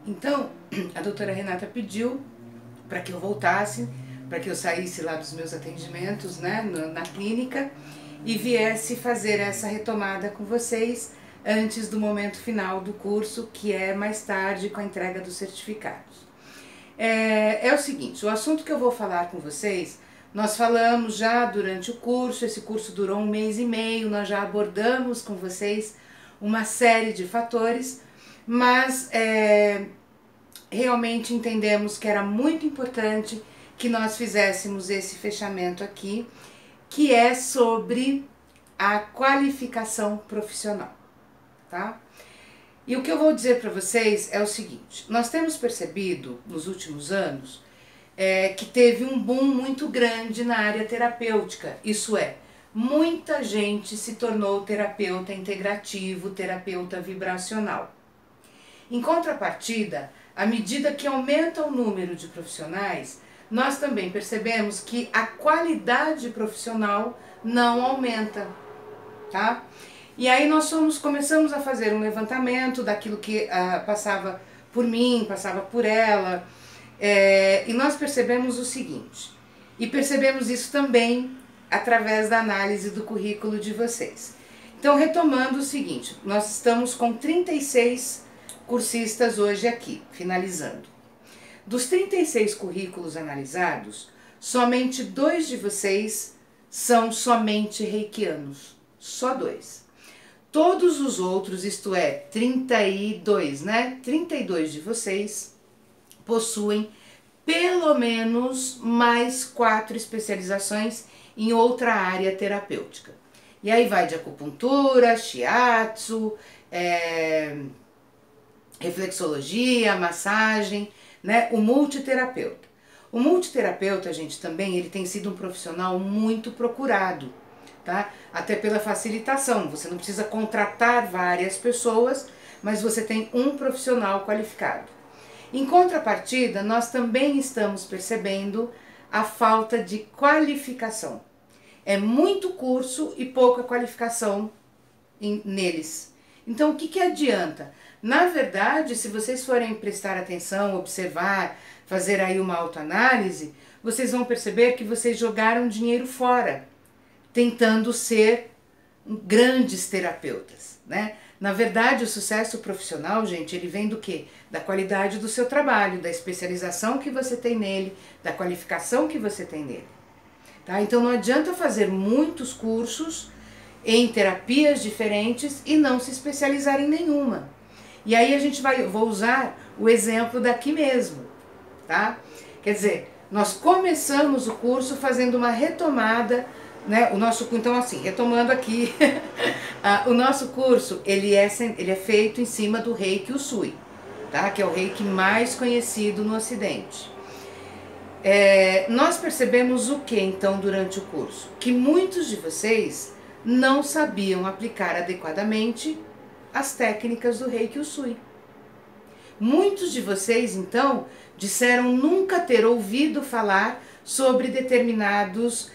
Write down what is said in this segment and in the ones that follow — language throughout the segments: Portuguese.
Então, a doutora Renata pediu para que eu voltasse, para que eu saísse lá dos meus atendimentos, né, na clínica, e viesse fazer essa retomada com vocês antes do momento final do curso, que é mais tarde com a entrega dos certificados. É o seguinte, o assunto que eu vou falar com vocês, nós falamos já durante o curso, esse curso durou 1 mês e meio, nós já abordamos com vocês uma série de fatores, mas realmente entendemos que era muito importante que nós fizéssemos esse fechamento aqui, que é sobre a qualificação profissional, tá? E o que eu vou dizer para vocês é o seguinte, nós temos percebido nos últimos anos que teve um boom muito grande na área terapêutica, isso é, muita gente se tornou terapeuta integrativo, terapeuta vibracional. Em contrapartida, à medida que aumenta o número de profissionais, nós também percebemos que a qualidade profissional não aumenta, tá? E aí nós começamos a fazer um levantamento daquilo que passava por mim, passava por ela, e nós percebemos o seguinte, e percebemos isso também através da análise do currículo de vocês. Então, retomando o seguinte, nós estamos com 36 cursistas hoje aqui, finalizando. Dos 36 currículos analisados, somente 2 de vocês são somente reikianos, só 2. Todos os outros, isto é, 32, né? 32 de vocês possuem pelo menos mais 4 especializações em outra área terapêutica. E aí vai de acupuntura, shiatsu, reflexologia, massagem, né? O multiterapeuta. O multiterapeuta, gente, também ele tem sido um profissional muito procurado, tá? Até pela facilitação, você não precisa contratar várias pessoas, mas você tem um profissional qualificado. Em contrapartida, nós também estamos percebendo a falta de qualificação. É muito curso e pouca qualificação neles. Então, o que adianta? Na verdade, se vocês forem prestar atenção, observar, fazer aí uma autoanálise, vocês vão perceber que vocês jogaram dinheiro fora, tentando ser grandes terapeutas, né? Na verdade, o sucesso profissional, gente, ele vem do quê? Da qualidade do seu trabalho, da especialização que você tem nele, da qualificação que você tem nele. Tá? Então não adianta fazer muitos cursos em terapias diferentes e não se especializar em nenhuma. E aí vou usar o exemplo daqui mesmo, tá? Quer dizer, nós começamos o curso fazendo uma retomada, né? Então assim, retomando aqui, o nosso curso, ele é feito em cima do Reiki Usui, tá? Que é o Reiki mais conhecido no Ocidente. Nós percebemos o que então durante o curso? Que muitos de vocês não sabiam aplicar adequadamente as técnicas do Reiki Usui. Muitos de vocês então disseram nunca ter ouvido falar sobre determinados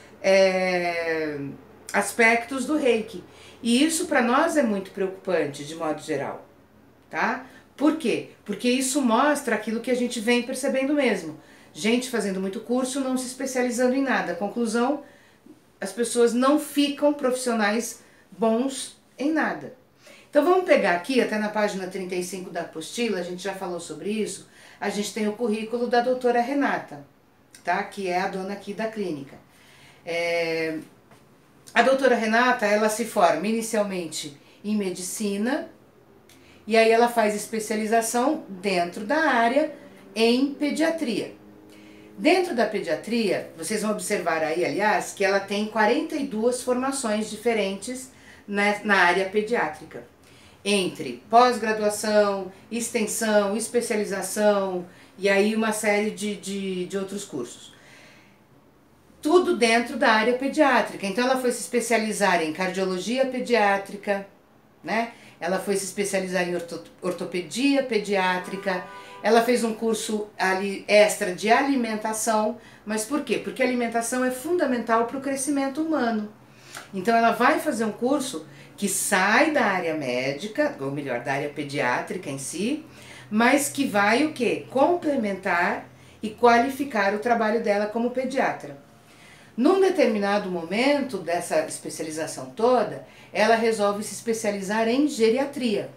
aspectos do Reiki. E isso para nós é muito preocupante de modo geral, tá? Por quê? Porque isso mostra aquilo que a gente vem percebendo mesmo. Gente fazendo muito curso, não se especializando em nada. Conclusão, as pessoas não ficam profissionais bons em nada. Então vamos pegar aqui, até na página 35 da apostila, a gente já falou sobre isso, a gente tem o currículo da doutora Renata, tá? Que é a dona aqui da clínica. A doutora Renata, ela se forma inicialmente em medicina, e aí ela faz especialização dentro da área em pediatria. Dentro da pediatria, vocês vão observar aí, aliás, que ela tem 42 formações diferentes na área pediátrica. Entre pós-graduação, extensão, especialização e aí uma série de outros cursos. Tudo dentro da área pediátrica. Então ela foi se especializar em cardiologia pediátrica, né? Ela foi se especializar em ortopedia pediátrica, ela fez um curso extra de alimentação, mas por quê? Porque a alimentação é fundamental para o crescimento humano. Então ela vai fazer um curso que sai da área médica, ou melhor, da área pediátrica em si, mas que vai o quê? Complementar e qualificar o trabalho dela como pediatra. Num determinado momento dessa especialização toda, ela resolve se especializar em geriatria,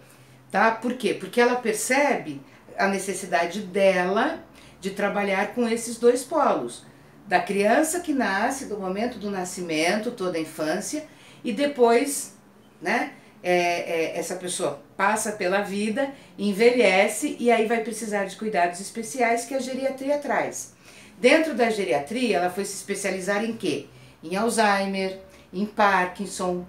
tá? Por quê? Porque ela percebe a necessidade dela de trabalhar com esses dois polos, da criança que nasce, do momento do nascimento, toda a infância, e depois, né, essa pessoa passa pela vida, envelhece e aí vai precisar de cuidados especiais que a geriatria traz. Dentro da geriatria, ela foi se especializar em quê? Em Alzheimer, em Parkinson,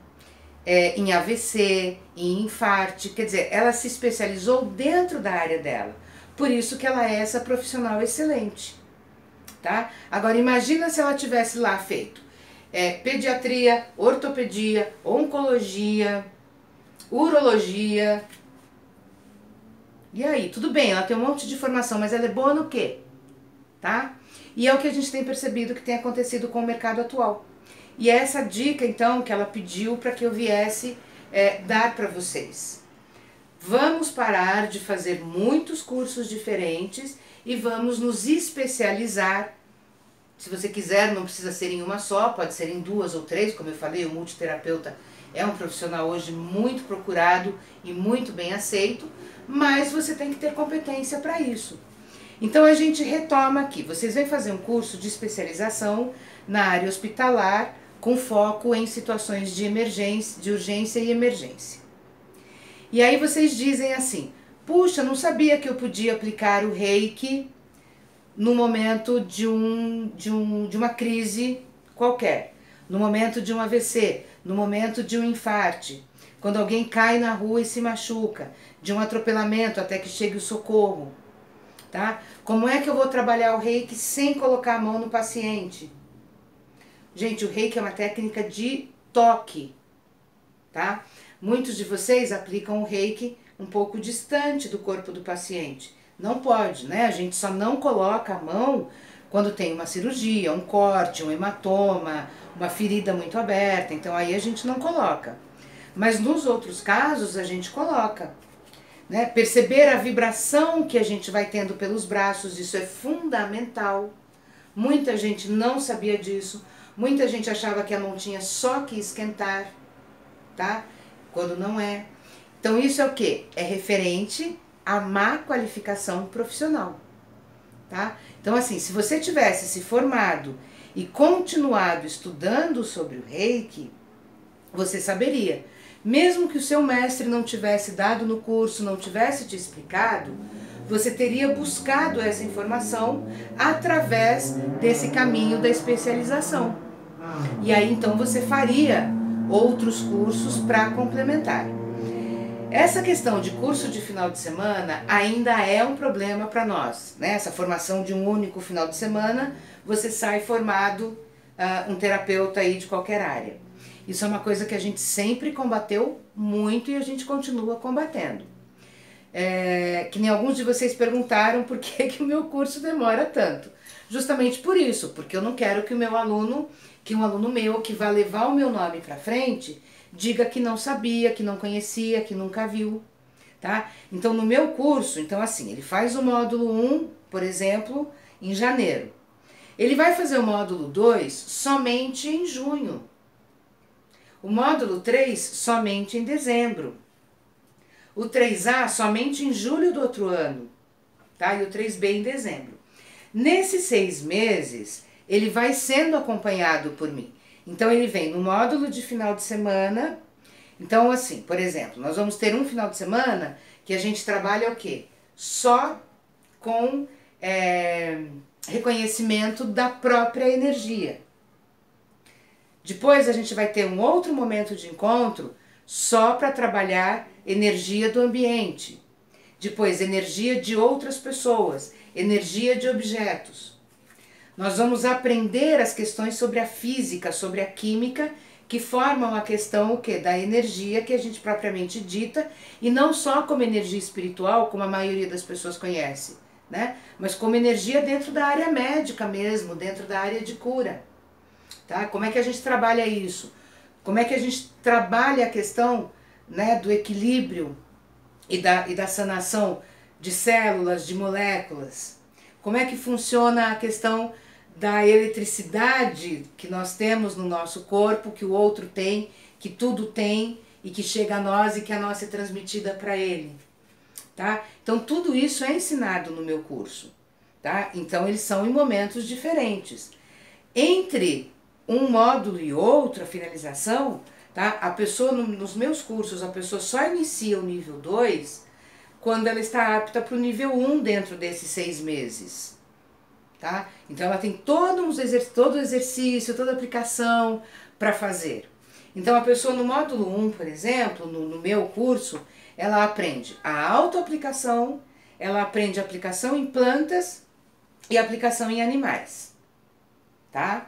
em AVC, em infarte, quer dizer, ela se especializou dentro da área dela. Por isso que ela é essa profissional excelente, tá? Agora imagina se ela tivesse lá feito pediatria, ortopedia, oncologia, urologia. E aí, tudo bem, ela tem um monte de formação, mas ela é boa no quê? Tá? E é o que a gente tem percebido que tem acontecido com o mercado atual. E é essa dica, então, que ela pediu para que eu viesse dar para vocês. Vamos parar de fazer muitos cursos diferentes e vamos nos especializar. Se você quiser, não precisa ser em uma só, pode ser em 2 ou 3, como eu falei, o multiterapeuta é um profissional hoje muito procurado e muito bem aceito, mas você tem que ter competência para isso. Então a gente retoma aqui, vocês vão fazer um curso de especialização na área hospitalar com foco em situações de emergência, de urgência e emergência. E aí vocês dizem assim, puxa, não sabia que eu podia aplicar o Reiki no momento de uma crise qualquer, no momento de um AVC, no momento de um infarte, quando alguém cai na rua e se machuca, de um atropelamento até que chegue o socorro. Tá? Como é que eu vou trabalhar o Reiki sem colocar a mão no paciente? Gente, o Reiki é uma técnica de toque, tá? Muitos de vocês aplicam o Reiki um pouco distante do corpo do paciente. Não pode, né? A gente só não coloca a mão quando tem uma cirurgia, um corte, um hematoma, uma ferida muito aberta, então aí a gente não coloca. Mas nos outros casos a gente coloca. Né? Perceber a vibração que a gente vai tendo pelos braços, isso é fundamental. Muita gente não sabia disso, muita gente achava que a mão tinha só que esquentar, tá? Quando não é. Então isso é o quê? É referente à má qualificação profissional, tá? Então assim, se você tivesse se formado e continuado estudando sobre o Reiki, você saberia. Mesmo que o seu mestre não tivesse dado no curso, não tivesse te explicado, você teria buscado essa informação através desse caminho da especialização. E aí então você faria outros cursos para complementar. Essa questão de curso de final de semana ainda é um problema para nós, né? Essa formação de um único final de semana, você sai formado um terapeuta aí de qualquer área. Isso é uma coisa que a gente sempre combateu muito e a gente continua combatendo. Que nem alguns de vocês perguntaram por que o meu curso demora tanto. Justamente por isso, porque eu não quero que o meu aluno, que um aluno meu que vai levar o meu nome para frente, diga que não sabia, que não conhecia, que nunca viu, tá? Então no meu curso, então assim, ele faz o módulo 1, por exemplo, em janeiro. Ele vai fazer o módulo 2 somente em junho. O módulo 3 somente em dezembro. O 3A somente em julho do outro ano, tá? E o 3B em dezembro. Nesses 6 meses, ele vai sendo acompanhado por mim. Então ele vem no módulo de final de semana. Então assim, por exemplo, nós vamos ter um final de semana que a gente trabalha o quê? Só com reconhecimento da própria energia. Depois a gente vai ter um outro momento de encontro só para trabalhar energia do ambiente. Depois energia de outras pessoas, energia de objetos. Nós vamos aprender as questões sobre a física, sobre a química, que formam a questão o quê? Da energia que a gente propriamente dita, e não só como energia espiritual, como a maioria das pessoas conhece, né? Mas como energia dentro da área médica mesmo, dentro da área de cura. Tá? Como é que a gente trabalha isso? Como é que a gente trabalha a questão, né, do equilíbrio e da sanação de células, de moléculas. Como é que funciona a questão da eletricidade que nós temos no nosso corpo, que o outro tem, que tudo tem e que chega a nós e que a nossa é transmitida para ele, tá? Então tudo isso é ensinado no meu curso, tá? Então eles são em momentos diferentes. Entre um módulo e outro, a finalização, tá? A pessoa, nos meus cursos, a pessoa só inicia o nível 2 quando ela está apta para o nível 1 dentro desses 6 meses. Tá? Então ela tem todo o exercício, toda a aplicação para fazer. Então a pessoa no módulo 1, por exemplo, no meu curso, ela aprende a autoaplicação, ela aprende a aplicação em plantas e aplicação em animais. Tá?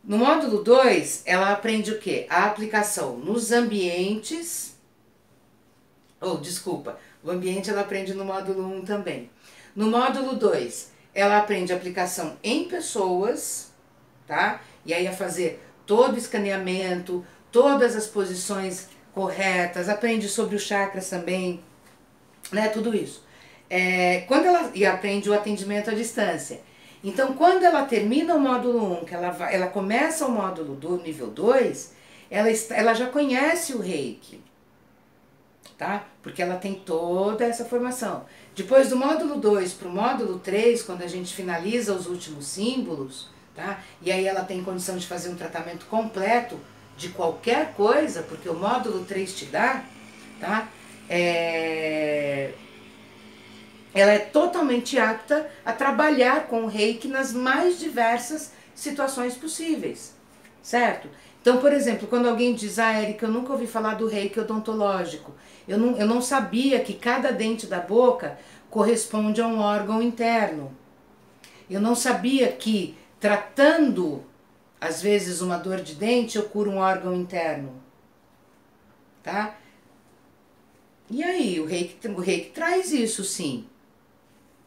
No módulo 2, ela aprende o quê? A aplicação nos ambientes. O ambiente ela aprende no módulo 1 também. No módulo 2, ela aprende a aplicação em pessoas, tá? E aí a fazer todo o escaneamento, todas as posições corretas, aprende sobre os chakras também, né? Tudo isso. E aprende o atendimento à distância. Então, quando ela termina o módulo 1, que ela começa o módulo do nível 2, ela já conhece o Reiki, tá? Porque ela tem toda essa formação. Depois do módulo 2 para o módulo 3, quando a gente finaliza os últimos símbolos, tá? E aí ela tem condição de fazer um tratamento completo de qualquer coisa, porque o módulo 3 te dá, tá? Ela é totalmente apta a trabalhar com o Reiki nas mais diversas situações possíveis, certo? Então, por exemplo, quando alguém diz, Érica, eu nunca ouvi falar do Reiki odontológico, eu não sabia que cada dente da boca corresponde a um órgão interno. Eu não sabia que, tratando, às vezes, uma dor de dente, eu curo um órgão interno. Tá? E aí, o Reiki traz isso sim.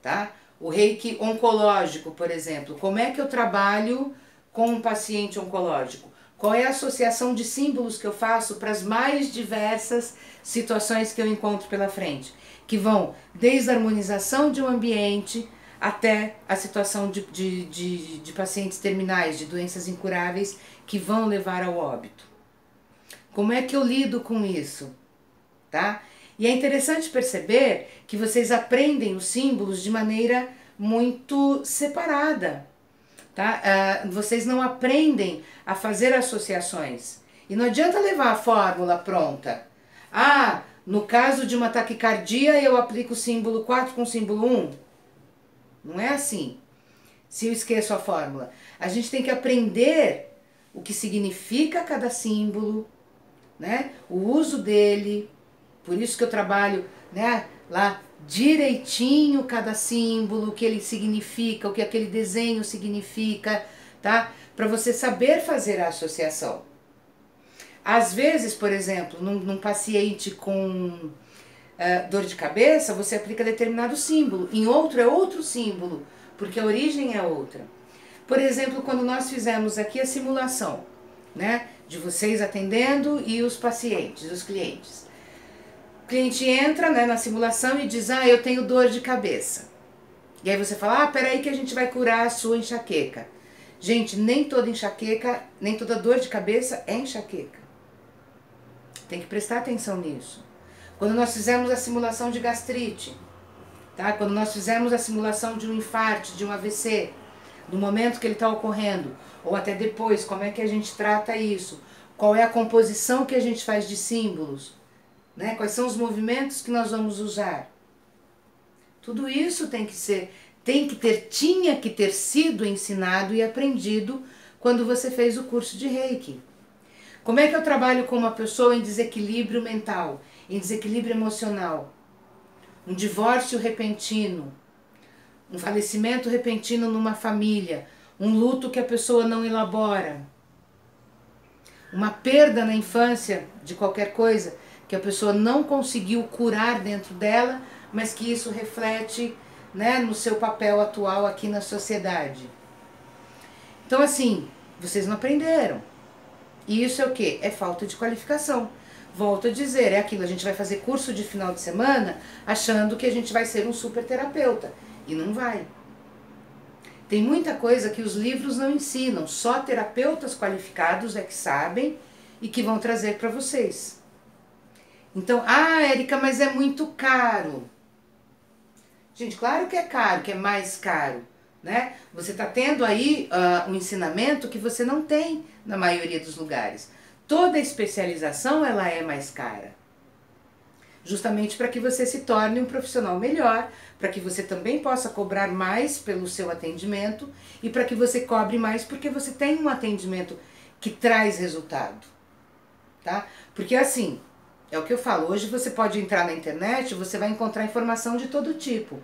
Tá? O Reiki oncológico, por exemplo, como é que eu trabalho com um paciente oncológico? Qual é a associação de símbolos que eu faço para as mais diversas situações que eu encontro pela frente? Que vão desde a harmonização de um ambiente até a situação de pacientes terminais, de doenças incuráveis que vão levar ao óbito. Como é que eu lido com isso? Tá? E é interessante perceber que vocês aprendem os símbolos de maneira muito separada. Tá? Vocês não aprendem a fazer associações. E não adianta levar a fórmula pronta. No caso de uma taquicardia eu aplico o símbolo 4 com o símbolo 1. Não é assim. Se eu esqueço a fórmula. A gente tem que aprender o que significa cada símbolo, né? O uso dele. Por isso que eu trabalho, né, lá direitinho cada símbolo, o que ele significa, o que aquele desenho significa, tá? Para você saber fazer a associação. Às vezes, por exemplo, num paciente com dor de cabeça, você aplica determinado símbolo, em outro é outro símbolo, porque a origem é outra. Por exemplo, quando nós fizemos aqui a simulação, né, de vocês atendendo e os pacientes, os clientes. O cliente entra, né, na simulação e diz, eu tenho dor de cabeça. E aí você fala, peraí que a gente vai curar a sua enxaqueca. Gente, nem toda enxaqueca, nem toda dor de cabeça é enxaqueca. Tem que prestar atenção nisso. Quando nós fizemos a simulação de gastrite, tá? Quando nós fizemos a simulação de um infarto, de um AVC, no momento que ele está ocorrendo, ou até depois, como é que a gente trata isso? Qual é a composição que a gente faz de símbolos? Né? Quais são os movimentos que nós vamos usar? Tudo isso tinha que ter sido ensinado e aprendido quando você fez o curso de Reiki. Como é que eu trabalho com uma pessoa em desequilíbrio mental, em desequilíbrio emocional? Um divórcio repentino, um falecimento repentino numa família, um luto que a pessoa não elabora, uma perda na infância de qualquer coisa que a pessoa não conseguiu curar dentro dela, mas que isso reflete, né, no seu papel atual aqui na sociedade. Então assim, vocês não aprenderam. E isso é o quê? É falta de qualificação. volto a dizer, é aquilo, a gente vai fazer curso de final de semana achando que a gente vai ser um super terapeuta, e não vai. Tem muita coisa que os livros não ensinam, só terapeutas qualificados é que sabem e que vão trazer para vocês. Então, Érica, mas é muito caro. Gente, claro que é caro, que é mais caro, né? Você está tendo aí um ensinamento que você não tem na maioria dos lugares. Toda especialização, ela é mais cara. Justamente para que você se torne um profissional melhor, para que você também possa cobrar mais pelo seu atendimento e para que você cobre mais porque você tem um atendimento que traz resultado, tá? Porque assim, é o que eu falo, hoje você pode entrar na internet, você vai encontrar informação de todo tipo,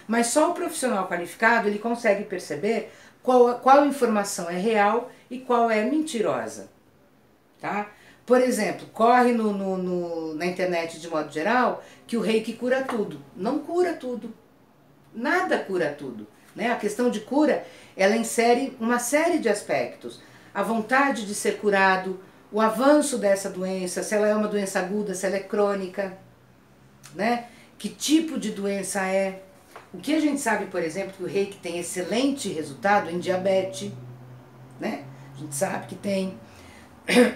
mas só o profissional qualificado, ele consegue perceber qual informação é real e qual é mentirosa, tá? Por exemplo, corre na internet de modo geral que o reiki cura tudo. Não cura tudo. Nada cura tudo, né? A questão de cura, ela insere uma série de aspectos. A vontade de ser curado, o avanço dessa doença, se ela é uma doença aguda, se ela é crônica, né? Que tipo de doença é. O que a gente sabe, por exemplo, que o reiki tem excelente resultado em diabetes, né? A gente sabe que tem.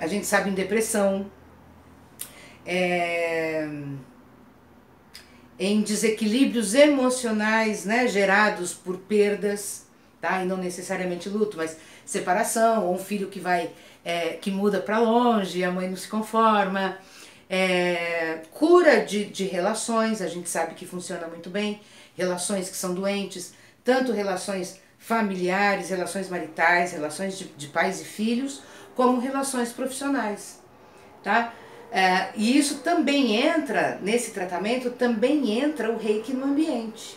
A gente sabe em depressão, em desequilíbrios emocionais, né, gerados por perdas, tá? E não necessariamente luto, mas separação, ou um filho que que muda para longe, a mãe não se conforma, cura de relações, a gente sabe que funciona muito bem, relações que são doentes, tanto relações familiares, relações maritais, relações de pais e filhos, como relações profissionais, tá? E isso também entra, nesse tratamento, também entra o reiki no ambiente,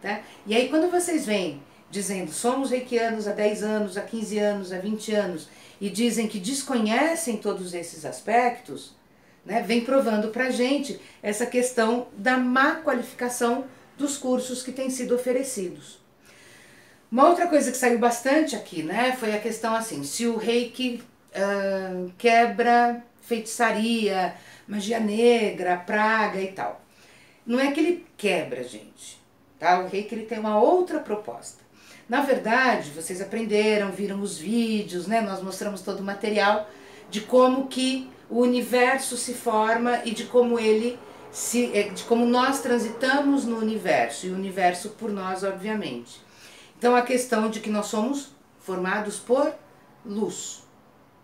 tá? E aí quando vocês vêm dizendo, somos reikianos há 10 anos, há 15 anos, há 20 anos, e dizem que desconhecem todos esses aspectos, né, vem provando pra gente essa questão da má qualificação dos cursos que têm sido oferecidos. Uma outra coisa que saiu bastante aqui, né, foi a questão assim, se o reiki quebra feitiçaria, magia negra, praga e tal. Não é que ele quebra, gente, tá? O reiki ele tem uma outra proposta. Na verdade, vocês aprenderam, viram os vídeos, né, nós mostramos todo o material de como que o universo se forma e de como de como nós transitamos no universo, e o universo por nós, obviamente. Então a questão de que nós somos formados por luz,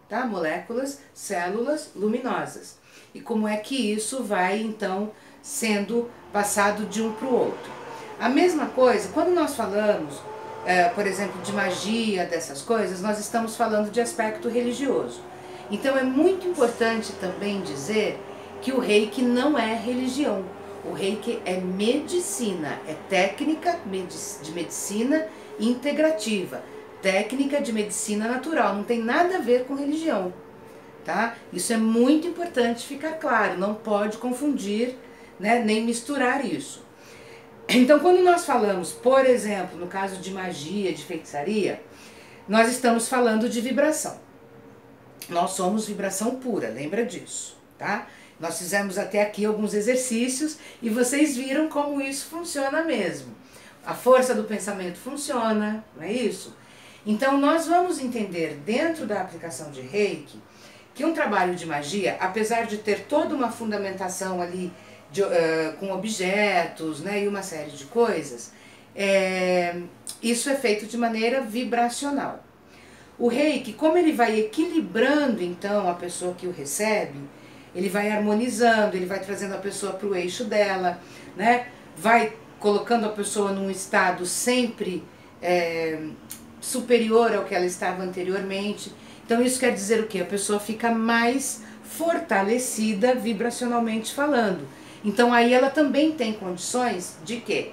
tá? Moléculas, células luminosas. E como é que isso vai então sendo passado de um para o outro. A mesma coisa, quando nós falamos, por exemplo, de magia, dessas coisas, nós estamos falando de aspecto religioso. Então é muito importante também dizer que o reiki não é religião. O reiki é medicina, é técnica de medicina integrativa, técnica de medicina natural, não tem nada a ver com religião, tá? Isso é muito importante ficar claro, não pode confundir, né, nem misturar isso. Então, quando nós falamos, por exemplo, no caso de magia, de feitiçaria, nós estamos falando de vibração. Nós somos vibração pura, lembra disso, tá? Nós fizemos até aqui alguns exercícios e vocês viram como isso funciona mesmo. A força do pensamento funciona, não é isso? Então nós vamos entender dentro da aplicação de reiki que um trabalho de magia, apesar de ter toda uma fundamentação ali com objetos, né, e uma série de coisas, isso é feito de maneira vibracional. O reiki, como ele vai equilibrando então a pessoa que o recebe, ele vai harmonizando, ele vai trazendo a pessoa para o eixo dela, né? Vai colocando a pessoa num estado sempre superior ao que ela estava anteriormente. Então isso quer dizer o quê? A pessoa fica mais fortalecida vibracionalmente falando. Então aí ela também tem condições de quê?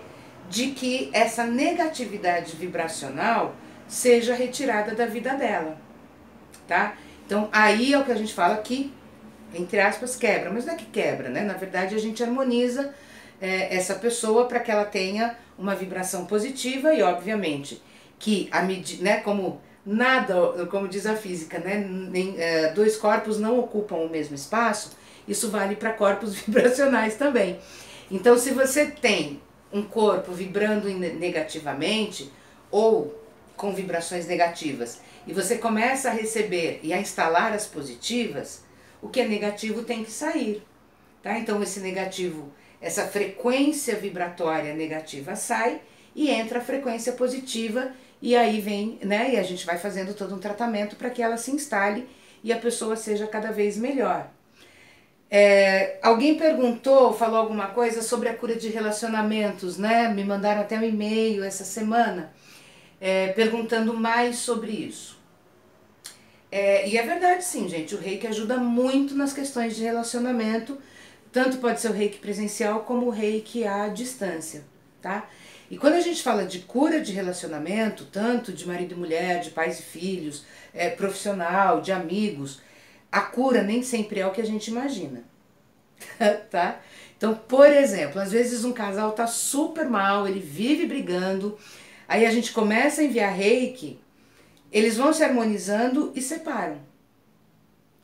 De que essa negatividade vibracional seja retirada da vida dela, tá? Então aí é o que a gente fala que, entre aspas, quebra, mas não é que quebra, né? Na verdade a gente harmoniza essa pessoa para que ela tenha uma vibração positiva e obviamente que a medida, né, como nada, como diz a física, né, dois corpos não ocupam o mesmo espaço, isso vale para corpos vibracionais também. Então, se você tem um corpo vibrando negativamente ou com vibrações negativas e você começa a receber e a instalar as positivas, o que é negativo tem que sair, tá? Então esse negativo, essa frequência vibratória negativa sai e entra a frequência positiva e aí vem, né? E a gente vai fazendo todo um tratamento para que ela se instale e a pessoa seja cada vez melhor. Alguém perguntou, falou alguma coisa sobre a cura de relacionamentos, né? Me mandaram até um e-mail essa semana perguntando mais sobre isso. E é verdade sim, gente, o reiki ajuda muito nas questões de relacionamento, tanto pode ser o reiki presencial como o reiki à distância, tá? E quando a gente fala de cura de relacionamento, tanto de marido e mulher, de pais e filhos, profissional, de amigos, a cura nem sempre é o que a gente imagina, tá? Então, por exemplo, às vezes um casal tá super mal, ele vive brigando, aí a gente começa a enviar reiki, eles vão se harmonizando e separam.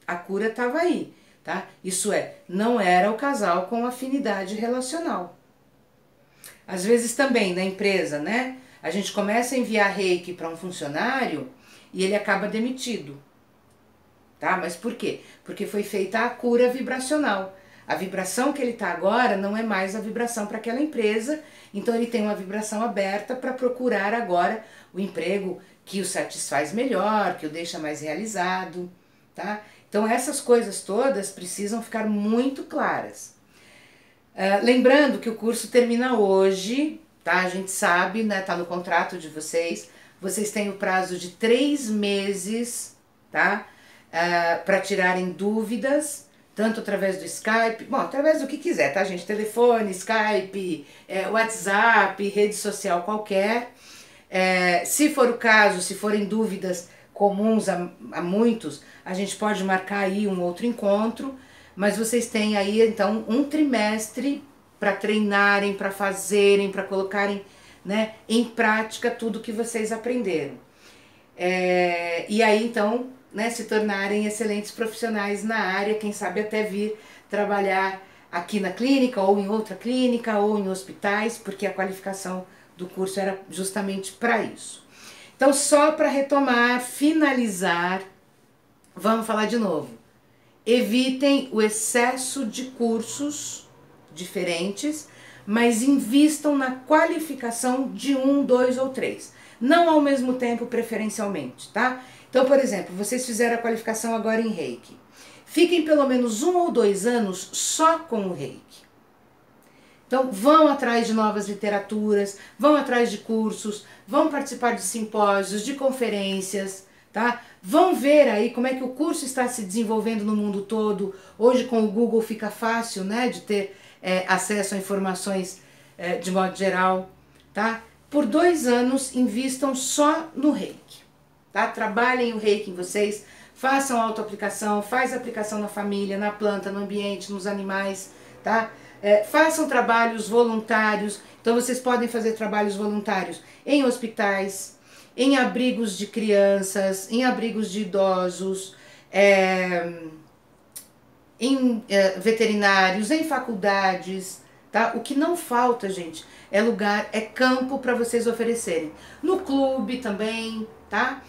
A cura estava aí, tá? Isso não era o casal com afinidade relacional. Às vezes também na empresa, né? A gente começa a enviar reiki para um funcionário e ele acaba demitido. Tá? Mas por quê? Porque foi feita a cura vibracional. A vibração que ele está agora não é mais a vibração para aquela empresa, então ele tem uma vibração aberta para procurar agora o emprego que o satisfaz melhor, que o deixa mais realizado, tá? Então essas coisas todas precisam ficar muito claras. Lembrando que o curso termina hoje, tá? A gente sabe, né? Tá no contrato de vocês. Vocês têm o prazo de 3 meses, tá? Para tirarem dúvidas, tanto através do Skype, bom, através do que quiser, tá, gente? Telefone, Skype, WhatsApp, rede social qualquer. Se for o caso, se forem dúvidas comuns a muitos, a gente pode marcar aí um outro encontro, mas vocês têm aí então um trimestre para treinarem, para fazerem, para colocarem, né, em prática tudo que vocês aprenderam. E aí então, né, se tornarem excelentes profissionais na área, quem sabe até vir trabalhar aqui na clínica ou em outra clínica ou em hospitais, porque a qualificação do curso era justamente para isso. Então, só para retomar, finalizar, vamos falar de novo. Evitem o excesso de cursos diferentes, mas invistam na qualificação de 1, 2 ou 3. Não ao mesmo tempo, preferencialmente, tá? Então, por exemplo, vocês fizeram a qualificação agora em reiki. Fiquem pelo menos 1 ou 2 anos só com o reiki. Então vão atrás de novas literaturas, vão atrás de cursos, vão participar de simpósios, de conferências, tá? Vão ver aí como é que o curso está se desenvolvendo no mundo todo. Hoje com o Google fica fácil, né, de ter acesso a informações de modo geral, tá? Por 2 anos invistam só no reiki, tá? Trabalhem o reiki em vocês, façam autoaplicação, faz aplicação na família, na planta, no ambiente, nos animais, tá? Façam trabalhos voluntários, então vocês podem fazer trabalhos voluntários em hospitais, em abrigos de crianças, em abrigos de idosos, em veterinários, em faculdades, tá? O que não falta, gente, é lugar, é campo para vocês oferecerem. No clube também, tá?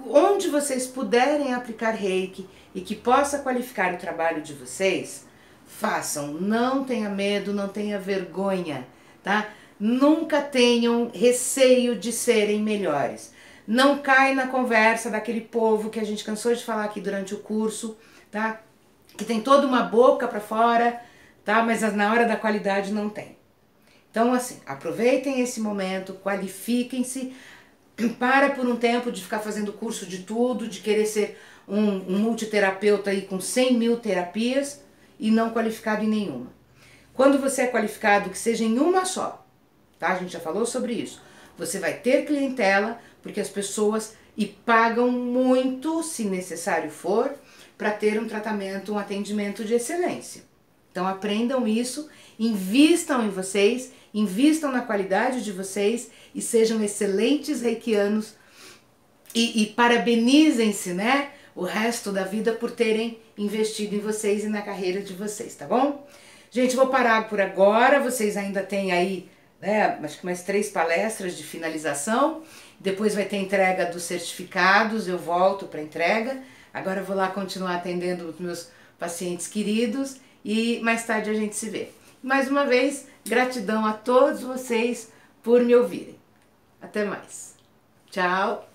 Onde vocês puderem aplicar reiki e que possa qualificar o trabalho de vocês, façam, não tenha medo, não tenha vergonha, tá? Nunca tenham receio de serem melhores. Não cai na conversa daquele povo que a gente cansou de falar aqui durante o curso, tá? Que tem toda uma boca para fora, tá? Mas na hora da qualidade não tem. Então, assim, aproveitem esse momento, qualifiquem-se, para por um tempo de ficar fazendo curso de tudo, de querer ser um multiterapeuta aí com 100 mil terapias e não qualificado em nenhuma. Quando você é qualificado, que seja em uma só, tá? A gente já falou sobre isso. Você vai ter clientela, porque as pessoas pagam muito, se necessário for, para ter um tratamento, um atendimento de excelência. Então aprendam isso, invistam em vocês, invistam na qualidade de vocês e sejam excelentes reikianos e parabenizem-se, né? o resto da vida por terem investido em vocês e na carreira de vocês, tá bom? Gente, vou parar por agora, vocês ainda têm aí, né, acho que mais 3 palestras de finalização, depois vai ter entrega dos certificados, eu volto para entrega, agora eu vou lá continuar atendendo os meus pacientes queridos e mais tarde a gente se vê. Mais uma vez, gratidão a todos vocês por me ouvirem. Até mais. Tchau!